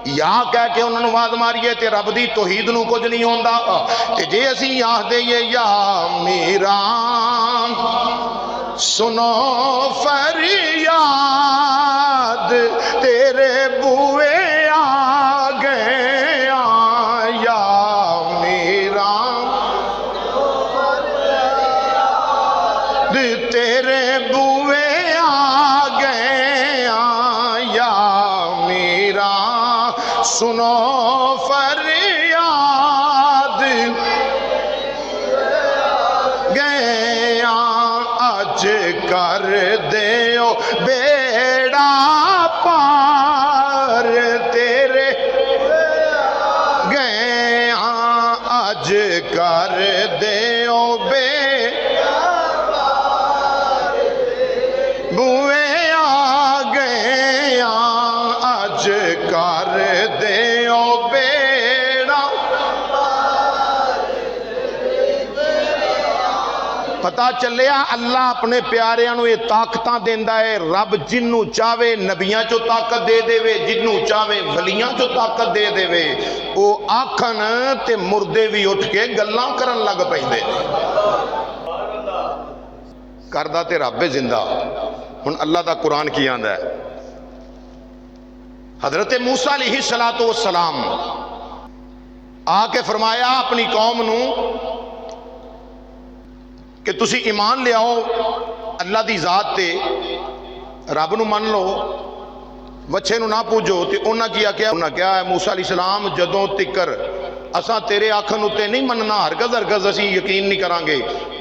یا کہہ کے انہوں نے آواز ماریے تے رب دی توحید نو کچھ نہیں ہوندا تے جے اسی آہ دئیے یا میرا سنو فریاد تیرے بوئے آ گئے یا میرا تیرے بوئے آ گئے یا میرا سنو فریاد گئے اج کر دیو بیڑا پار تیرے گئے اج کر دیو بوئے آ گئے اج کر دیو بیڑا پتا چلیا اللہ اپنے پیاریاں نو یہ طاقتاں دیندا ہے رب جنوں چاہے نبیاں چو طاقت دے دے جنوں چاہے ولیاں چو طاقت دے دے او آکھن تے مردے بھی اٹھ کے گلاں کرن لگ پیندے کردہ تے رب زندہ ہن اللہ دا قرآن کی آندا ہے حضرت موسیٰ علیہ السلام آ کے فرمایا اپنی قوم نو کہ تسی ایمان لے آؤ اللہ دی ذات تے رب نو من لو وچھے نو نہ پوجو تے انہاں کیا ہے موسیٰ علیہ السلام جدوں تکر اساں تیرے آکھن اُتے نہیں مننا ہرگز اسی یقین نہیں کرانگے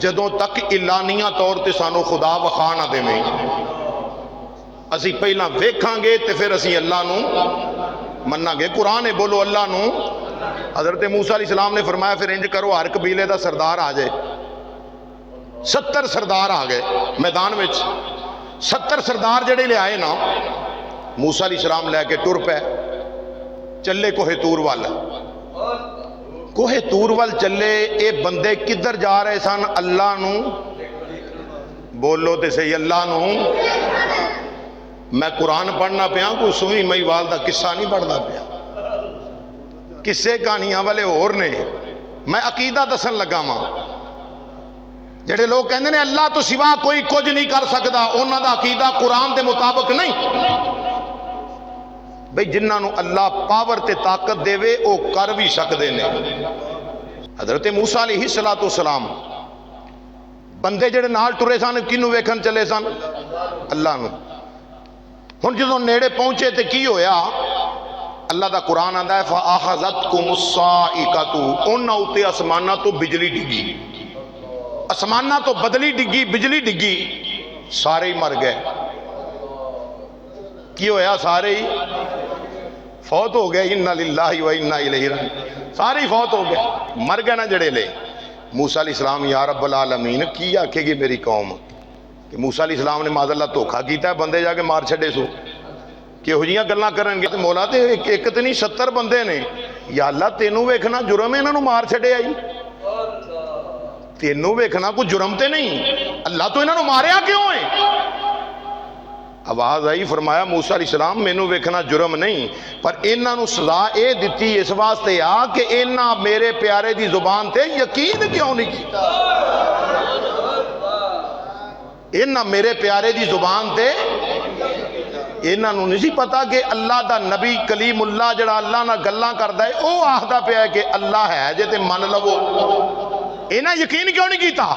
جدوں تک اعلانیہ طور تے سانو خدا وخا نہ دے میں اسی پہلا ویکھاں گے تے پھر اسی اللہ نو مننا گے قرآن ہے بولو اللہ نو حضرت موسیٰ علیہ السلام نے فرمایا پھر انج کرو ہر قبیلے دا سردار آ جائے 70 سردار آ گئے میدان وچ 70 سردار جڑے لے آئے نا موسیٰ علیہ السلام لے کے ٹر پے چلے کوہ تور وال چلے اے بندے کدھر جا رہے سن اللہ نو بولو تے صحیح اللہ نو میں قرآن پڑھنا پیا کوئی سوئی مئی وال دا قصہ نہیں پڑھنا پیا قصے کہانیاں والے اور نے میں عقیدہ دسن لگا ماں جڑے لوگ کہندے نے اللہ تو سوا کوئی کچھ نہیں کر سکتا انہاں دا عقیدہ قرآن دے مطابق نہیں بھئی جنہاں نو اللہ پاور تے طاقت دے وے او کر بھی سکدے نے حضرت موسیٰ علیہ السلام بندے جڑے نال ٹرے سن کینوں ویکھن چلے سن اللہ نو ہن جدوں نیڑے پہنچے تے کی ہویا اللہ دا قرآن آندا ہے فَأَخَذَتْكُمُ الصَّاعِقَةُ انہاں اُتے آسماناں تو بجلی ڈگی آسماناں تو بدلی ڈگی بجلی ڈگی سارے ہی مر گئے کی ہویا سارے ہی فوت ہو گئے اِنَّا لِلَّهِ وَإِنَّا إِلَيْهِ راجعون سارے ہی فوت ہو گئے مر گئے نا جڑے لے موسیٰ علیہ السلام یا رب العالمین کی آکھے گی میری قوم کہ موسیٰ علیہ السلام نے معاذ اللہ دھوکھا کیتا ہے بندے جا کے مار چھڑے سو کہ ہو جیاں گلاں کرن گے تے مولا تے ایک تے نہیں 70 بندے نے یا اللہ تینوں ویکھنا جرم ہے انہاں نو مار چھڑے آئی تینوں ویکھنا کوئی جرم تے نہیں اللہ تو انہاں نو ماریا کیوں ہے آواز آئی فرمایا موسیٰ علیہ السلام مینوں ویکھنا جرم نہیں پر انہاں نو سزا اے دتی اس واسطے آ کہ انہاں میرے پیارے دی زبان تے یقین کیوں نہیں کیتا انہاں میرے پیارے دی زبان تے انہاں نو نہیں سی پتا کہ اللہ دا نبی کلیم اللہ جڑا اللہ نہ گلاں کردا ہے او آخدا پیا ہے کہ اللہ ہے جے تے من لو انہاں یقین کیوں نہیں کیتا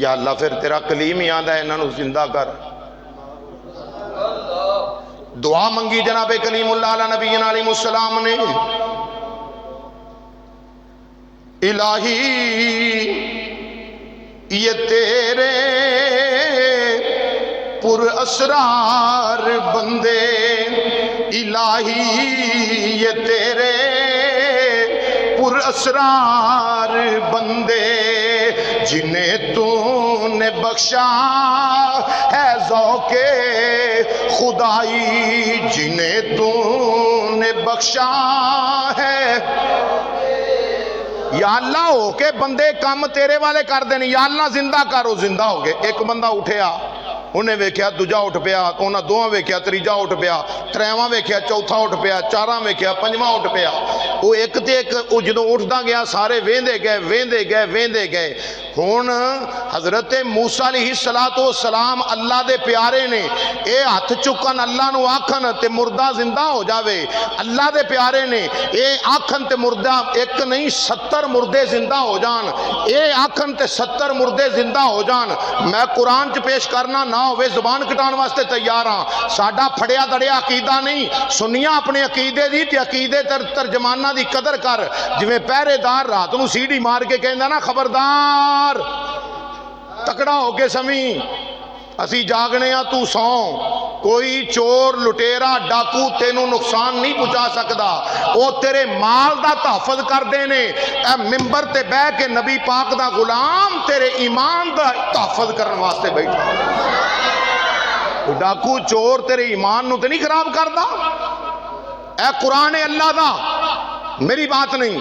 یا اللہ پھر تیرا کلیم ہی آندا ہے انہاں نو زندہ کر دعا منگی جناب کلیم اللہ علیہ نبینا علیہ السلام نے الہی یہ تیرے پر اسرار بندے الہی یہ تیرے پر اسرار بندے جنہیں تو نے بخشا ہے ذوق خدائی جنہیں تو نے بخشا ہے یا اللہ ہو کے بندے کام تیرے والے کر دینے یا اللہ زندہ کرو زندہ ہو گئے ایک بندہ اٹھیا انہیں ویکھیا دوجا اٹھ پیا، انہاں دوواں ویکھیا تریجا اٹھ پیا، تریواں ویکھیا چوتھا اٹھ پیا، چاراں ویکھیا پنجواں اٹھ پیا۔ وہ ایک تے ایک جدوں اٹھدا گیا سارے ویندے گئے۔ ہن حضرت موسیٰ علیہ السلام اللہ دے پیارے نے، اے ہاتھ چکن اللہ نو آکھن تے مردہ زندہ ہو جاوے، اللہ دے پیارے نے اے آکھن تے مردہ ایک نہیں 70 مردے زندہ ہو جان، اے آکھن تے 70 مردے زندہ ہو جان۔ میں قرآن چ پیش کرنا نہ ہوئے زبان کٹان واسطے تیار ہاں، ساڈا پھڑیا دڑیا عقیدہ نہیں، سنیا اپنے عقیدے دی تے عقیدے ترجمانہ دی قدر کر، جویں پہرے دار رات نو سیڑھی مار کے کہندا نا خبردار تکڑا ہو کے سمی، اسی جاگنے ہاں تو سوں، کوئی چور لٹیرا ڈاکو تینوں نقصان نہیں پہنچا سکدا، او تیرے مال دا تحفظ کر دینے، اے ممبر تے بہ کے نبی پاک دا غلام تیرے ایمان دا تحفظ کرن واسطے بیٹھا، ڈاکو چور تیرے ایمان نو تے نہیں خراب کردا۔ اے قرآن اللہ دا، میری بات نہیں۔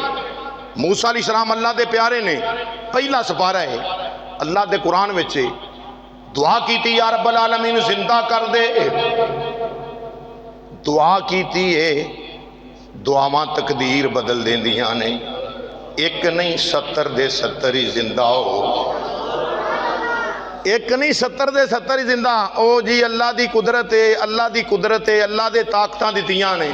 موسیٰ علیہ السلام اللہ دے پیارے نے پہلا سپارہ ہے اللہ دے قرآن وچے دعا کی تھی یا رب العالمین زندہ کر دے، دعا کی تھی ہے، دعاواں تقدیر بدل دیں دیاں نے، ایک نہیں 70 دے 70 ہی زندہ ہو، ایک نہیں 70 دے 70 ہی زندہ۔ او جی اللہ دی قدرت ہے، اللہ دی قدرت ہے، اللہ دے طاقتاں دتیاں نے۔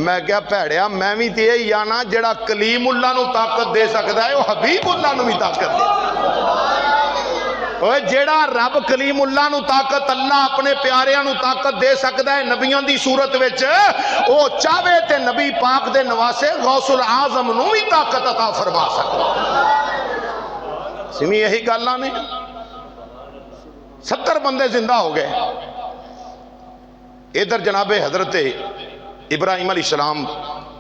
میں کیا بھیڑیا میں بھی تے یا نا جڑا کلیم اللہ نو طاقت دے سکدا ہے وہ حبیب اللہ نو بھی طاقت دے، جیڑا رب کلیم اللہ نو طاقت اللہ اپنے پیاریاں نو طاقت دے سکدا ہے نبیاں دی صورت وچ، او چاہے تے نبی پاک دے نواسے غوث العظم نو بھی طاقت عطا فرما سکدا۔ سمی یہی گلاں نے، 70 بندے زندہ ہو گئے۔ ادھر جناب حضرت ابراہیم علیہ السلام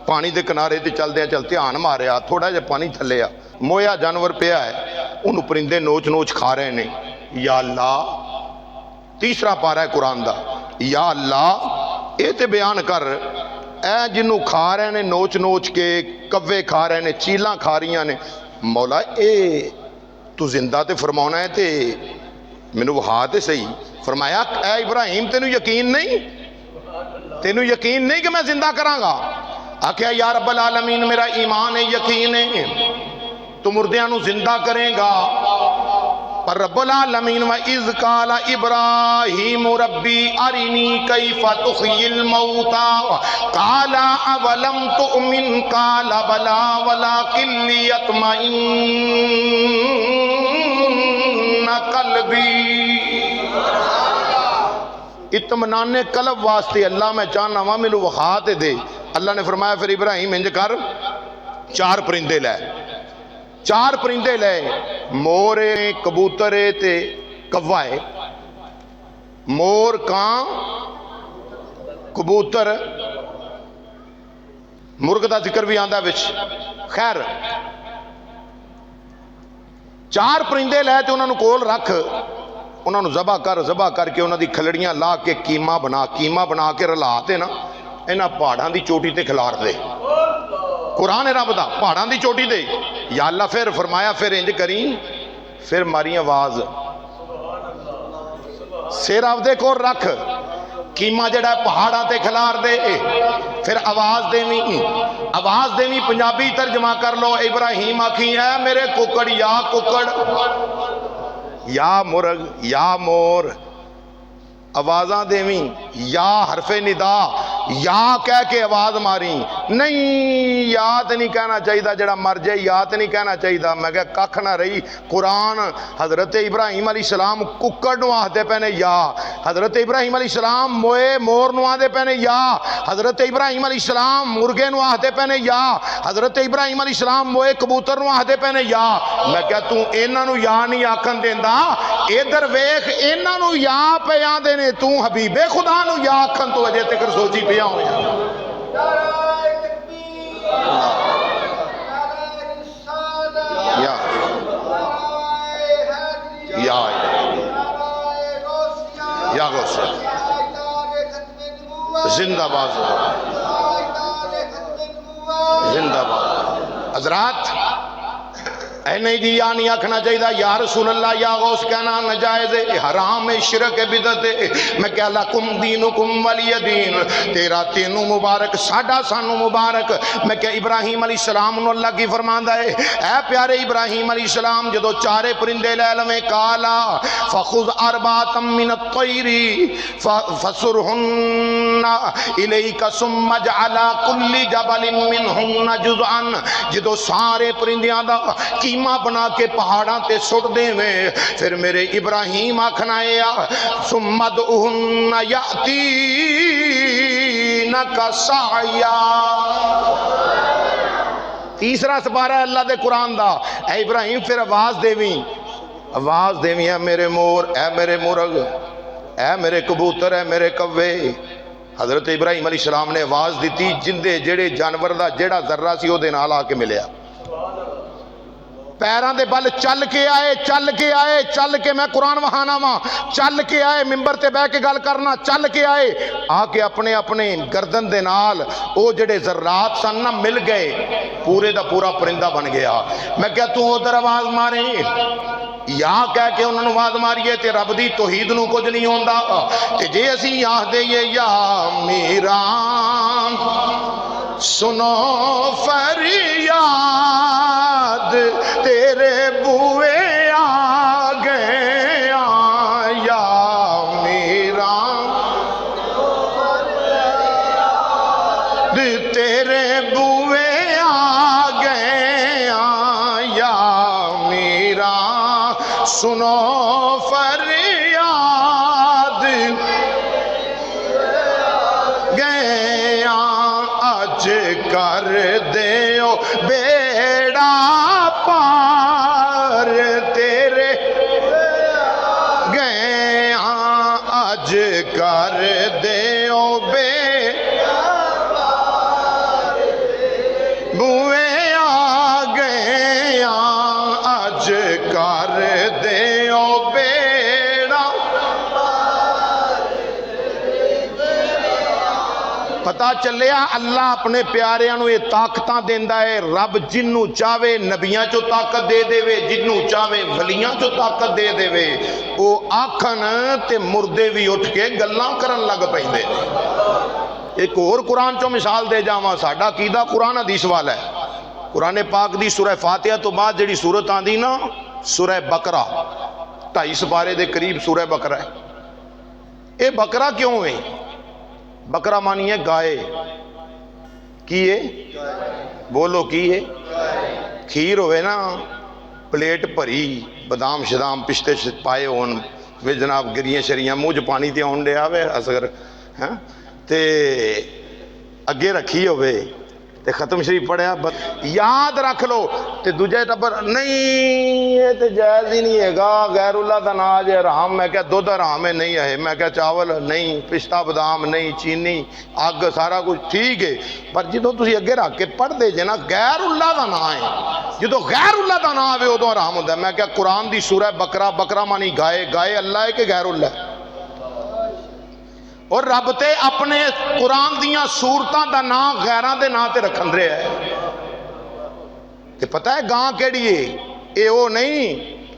پانی دے کنارے تے چلتے آن ماریا، تھوڑا جا پانی تھلے آ، مویا جانور پیا ہے، انہوں پرندے نوچ کھا رہے نے۔ یا اللہ، تیسرا پارہ ہے قرآن دا، یا اللہ اے تے بیان کر، اے جنہوں کھا رہے نے نوچ کے، کوے کھا رہے نے، چیلاں کھا رہی نے، مولا اے تو زندہ تے فرمانا ہے تے مینوں وہا تے صحیح۔ فرمایا اے ابراہیم تینوں یقین نہیں کہ میں زندہ کراں گا؟ آکھیا یا رب العالمین میرا ایمان ہے، یقین ہے تو مردیاں نو زندہ کریں گا، پر رب العالمین وَإِذْ قَالَ إِبْرَاهِيمُ رَبِّي أَرِنِي كَيْفَ تُحْيِي الْمَوْتَى قَالَ أَوَلَمْ تُؤْمِنْ قَالَ بَلَىٰ وَلَٰكِن لِيَطْمَئِنَّ قَلْبِي۔ اطمینان قلب واسطے اللہ میں چاہنا ہوا مینوں وخا تے دے۔ اللہ نے فرمایا پھر ابراہیم انج کر، 4 پرندے لے، 4 پرندے لے، مورے کبوترے تے کوائے، مور کان کبوتر، مرغ دا ذکر بھی آندا وچ، خیر 4 پرندے لے تے انہاں نوں کول رکھ، انہاں نوں ذبح کر کے انہاں دی کھلڑیاں لا کے کیما بنا کے رلا تے نا انہاں پہاڑاں دی چوٹی تے کھلار دے۔ قرآن رب دا پہاڑاں دی چوٹی دے۔ یا اللہ پھر فرمایا پھر انج کریں، پھر ماری آواز سیر آپ دے کو رکھ، کیما جڑا پہاڑاں تے کھلار دے، پھر آواز دیویں پنجابی ترجمہ کر لو۔ ابراہیم آکھی اے میرے ککڑ یا مرغ یا مور، آوازاں دیویں، یا حرف ندا، یا کہہ کے آواز ماری، نہیں یاد نہیں کہنا چاہیے، جڑا مر جائے یاد نہیں کہنا چاہیے۔ میں کہا ککھ نہ رہی، قرآن حضرت ابراہیم علیہ السلام ککڑ نو آہدے پینے یا، حضرت ابراہیم علیہ السلام موئے مور نو آہدے پینے یا، حضرت ابراہیم علیہ السلام مرغے نو آہدے پینے یا، حضرت ابراہیم علیہ السلام موئے کبوتر نو آہدے پینے یا۔ میں کہا تو انہاں نو یا نہیں آکھن دیندا، ادھر ویکھ انہاں نو یا پیاں دینے، تو حبیب خدا نو یا آکھن تو اجے تک سوچی پیا ہویا۔ یا غوث زندہ باد، زندہ باد۔ حضرات اے نہیں جی یا نہیں آکھنا چاہیے یا رسول اللہ یا غوث کہنا نجائز ہے، حرام ہے، شرک ہے، بدعت ہے۔ میں کہہ لکم دینکم ولی دین، تیرا تینوں مبارک ساڈا سانو مبارک۔ میں کہ ابراہیم علیہ السلام نو اللہ کی فرماندا ہے اے پیارے ابراہیم علیہ السلام جدو چارے پرندے لے لویں کالا فخذ اربعۃ من الطیر فسرہن الیک ثم اجعل کل جبل منہن جزءا، جدو سارے پرندیاں دا کیما بنا کے پہاڑاں تے سٹ دیویں، پھر میرے ابراہیم آکھنا ہے ثم ادعہن یأتینک سعیا۔ تیسرا سپارہ ہے اللہ دے قرآن دا، اے ابراہیم پھر آواز دیویں اے میرے مور، اے میرے مرغ، اے میرے کبوتر، اے میرے کوے۔ حضرت ابراہیم علیہ السلام نے آواز دیتی، جندے جڑے جانور دا جڑا ذرہ سی او دے نال آ کے ملیا، پیران دے بل چل کے میں قرآن وہانا ماں چل کے آئے، ممبر تے بہ کے گل کرنا چل کے آئے، آ کے اپنے گردن دے نال او جڑے ذرات سن نہ مل گئے، پورے دا پورا پرندہ بن گیا۔ میں کہا تو ادھر آواز مارے یا کہہ کے انہوں نے آواز ماریے تے رب دی توحید نو کچھ نہیں ہوندا، تے جے اسی آہ دئیے یا میران سنو فریاد تیرے بوئے آ گئے یا میران تیرے بوئے آ گئے یا میران سنو فریاد گیا اج کر دیو بیڑا پار تیرے گیا اج کر دیو بوئے آ گیا اج کر دیو بیڑا۔ پتا چلیا اللہ اپنے پیاریاں نو یہ طاقتاں دیندا ہے، رب جنوں چاہے نبیاں چو طاقت دے دے وے، جنوں چاہے ولیاں چو طاقت دے دے وے، او آکھن تے مردے بھی اٹھ کے گلاں کرن لگ پیندے۔ ایک اور قرآن چو مثال دے جاواں، ساڈا عقیدہ قرآن حدیث والا ہے۔ قرآن پاک دی سورہ فاتحہ تو بعد جڑی سورت آندی نا سورہ بقرہ، 2.5 سپارے دے قریب سورہ بقرہ ہے۔ اے بقرہ کیوں ہے؟ بقرہ مانی ہے گائے، کی ہے؟ بولو کی ہے؟ کھیر ہوئے نا پلیٹ بھری بادام شدام پشتے پائے ہون وے جناب گریاں شریاں منہ چ پانی تے آن ڈیا وے اصغر تے اگے رکھی ہوئے تے ختم شریف پڑھیا یاد رکھ لو تے دوجے ٹبر نہیں یہ تے جائز ہی نہیں ہے گا، غیر اللہ دا ناج ہے حرام۔ میں کہا دودھ حرام ہے نہیں ہے، میں کہا چاول نہیں، پستہ بادام نہیں، چینی اگ سارا کچھ ٹھیک ہے، پر جدو تسی اگے رکھ کے پڑھ دے جے نا غیر اللہ دا نا ہے، جدو غیر اللہ دا نا ہے ادو حرام ہوتا ہے۔ میں کہا قرآن دی سورہ بقرہ، بقرہ مانی گائے، گائے اللہ ہے کہ غیر اللہ ہے؟ اور رب تے اپنے قرآن دیاں سورتاں دا نا غیران دے نا تے رکھن رہے ہے۔ تے پتہ ہے گاں کیڑی ہے؟ اے او نہیں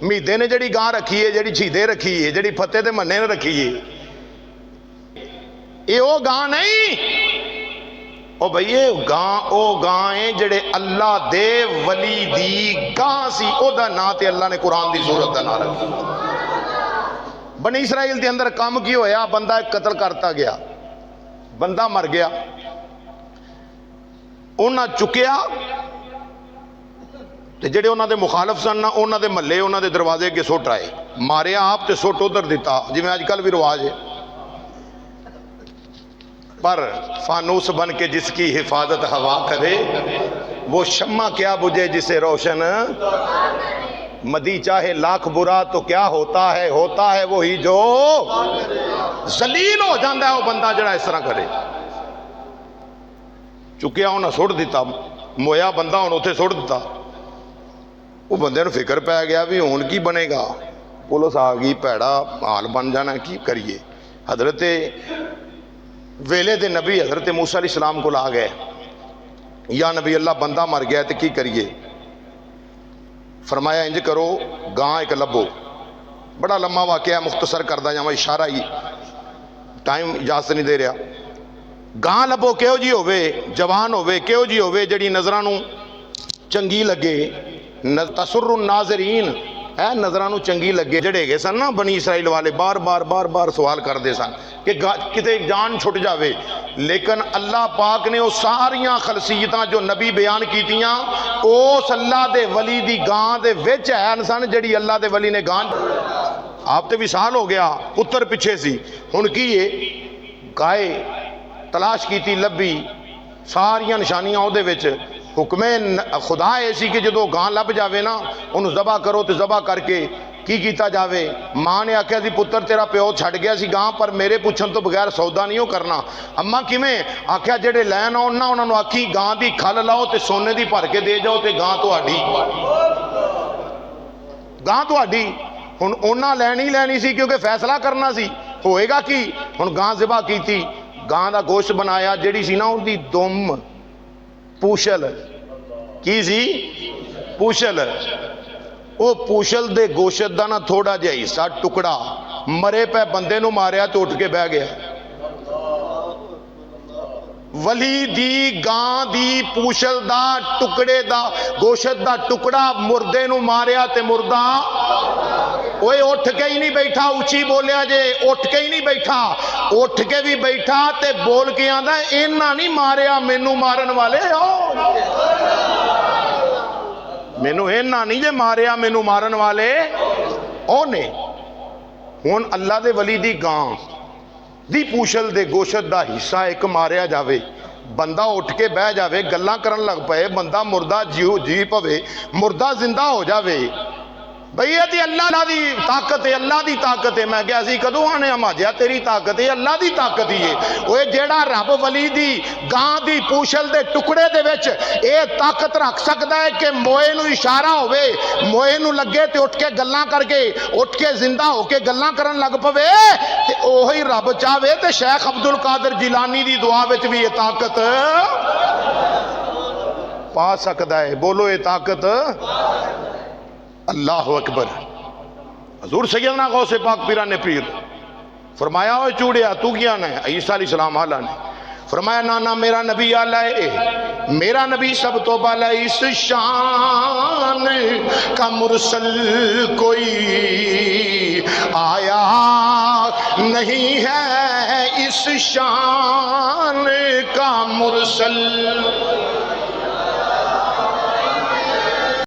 میدے نے جڑی گاں رکھی ہے، جڑی چھیدے رکھی ہے، جڑی فتح دے مننے نے رکھی ہے، اے او گاں نہیں۔ او بھئیے او گاں ہیں جڑے اللہ دے ولی دی گاں سی، او دا نا تے اللہ نے قرآن دی سورت دا نا رکھی۔ بنی اسرائیل دے اندر کام کی ہویا، بندہ ایک قتل کرتا گیا، بندہ مر گیا، انہاں چکیا تے جڑے انہاں دے مخالف سن نا انہاں دے محلے انہاں دے دروازے کے سٹ آئے، ماریا آپ تے سٹ ادھر دیتا جی میں آج کل بھی رواج ہے۔ پر فانوس بن کے جس کی حفاظت ہوا کرے وہ شمع کیا بجھے جسے روشن مدی چاہے لاکھ برا تو کیا ہوتا ہے وہی جو ذلیل ہو جاندہ ہے وہ بندہ جڑا اس طرح کرے۔ چکیا انہاں سٹ دیتا، مویا بندہ انہوں تے سٹ دیتا، وہ بندے نے فکر پہ گیا بھی ہون کی بنے گا، پولیس آگئی پیڑا حال بن جانا کی کریے۔ حضرت ویلے دے نبی حضرت موسیٰ علیہ السلام کو لا گئے، یا نبی اللہ بندہ مر گیا تو کی کریے؟ فرمایا انج کرو گاں ایک لبو. بڑا لمبا واقعہ مختصر کردہ جاواں اشارہ ہی ٹائم اجازت نہیں دے رہا. گاں لبو کہو جی ہوے جوان ہوے کہو جی ہوے جڑی نظراں نوں چنگی لگے تسر الناظرین ہے نظراں نوں چنگی لگے. جڑے گئے سن نا بنی اسرائیل والے بار بار سوال کرتے سن کہ کتے جان چھٹ جاوے, لیکن اللہ پاک نے وہ ساریاں خلصیتاں جو نبی بیان کیتیاں اس اللہ دے ولی دی گاں دے وچ ہے سن جڑی اللہ دے ولی نے گاں آپ تے وصال ہو گیا پتر پیچھے سی ہن کی گائے تلاش کیتی لبی ساریاں نشانیاں او دے وچ. حکم خدا ایسی کہ جدو گاں لب جاوے نا انہوں ذبح کرو تو ذبح کر کے کی کیتا جاوے. ماں نے آکھیا سی پتر تیرا پیو چھڑ گیا سی گاں پر میرے پوچھن تو بغیر سودا نہیں ہو کرنا. اما کیویں آکھیا جڑے لین آن نا انہوں آکھی گاں دی کھل لاؤ تے سونے دی بھر کے دے جاؤ تے گاں تہاڈی. ہن انہاں لینی سی کیونکہ فیصلہ کرنا سی ہوئے گا کی. ہن گاں ذبح کیتی گاں دا گوشت بنایا جڑی سی نا ان دی دم پوشل کی سی پوشل او پوشل دے گوشت دا نا تھوڑا جہا حصہ ٹکڑا مرے پہ بندے نو ماریا تو اٹھ کے بہ گیا. ولی دی گاں دی پوشل دا ٹکڑے دا گوشت دا ٹکڑا مردے نو ماریا تے مردہ اوے اٹھ کے ہی نہیں بیٹھا. اچھی بولیا جے اٹھ کے ہی نہیں بیٹھا, اٹھ کے بھی بیٹھا تے بول کے آندا اینا نہیں ماریا مینوں مارن والے مینوں اینا نہیں جے ماریا مینوں مارن والے او نے. ہن اللہ دے ولی دی گاں دی پوشل دے گوشت دا حصہ ایک ماریا جاوے بندہ اٹھ کے بہ جاوے گلاں کرن لگ پئے بندہ مردہ جی پوے مردہ زندہ ہو جاوے. بھئی یہ دی اللہ دی طاقت ہے اللہ دی طاقت ہے. میں کہا سی کدو آنے ہماجیا تیری طاقت ہے اللہ دی طاقت ہی ہے. وہ جیڑا رب ولی دی گاں دی پوشل دے ٹکڑے دے وچ اے طاقت رکھ سکتا ہے کہ موئے نو اشارہ ہوئے موئے نو لگے تے اٹھ کے گلاں کر کے اٹھ کے زندہ ہو کے گلاں کرن لگ پوے تے اوہی رب چاہوے تے شیخ عبدالقادر جیلانی دی دعا وچ بھی یہ طاقت پا سکتا ہے. بولو یہ طاقت اللہ اکبر. حضور سیدنا غوث پاک پیران پیر فرمایا ہوئے چوڑیا تو کیا نے عیسیٰ علیہ السلام آلہ نے فرمایا نانا میرا نبی آلہ ہے میرا نبی سب تو بالا اس شان کا مرسل کوئی آیا نہیں ہے اس شان کا مرسل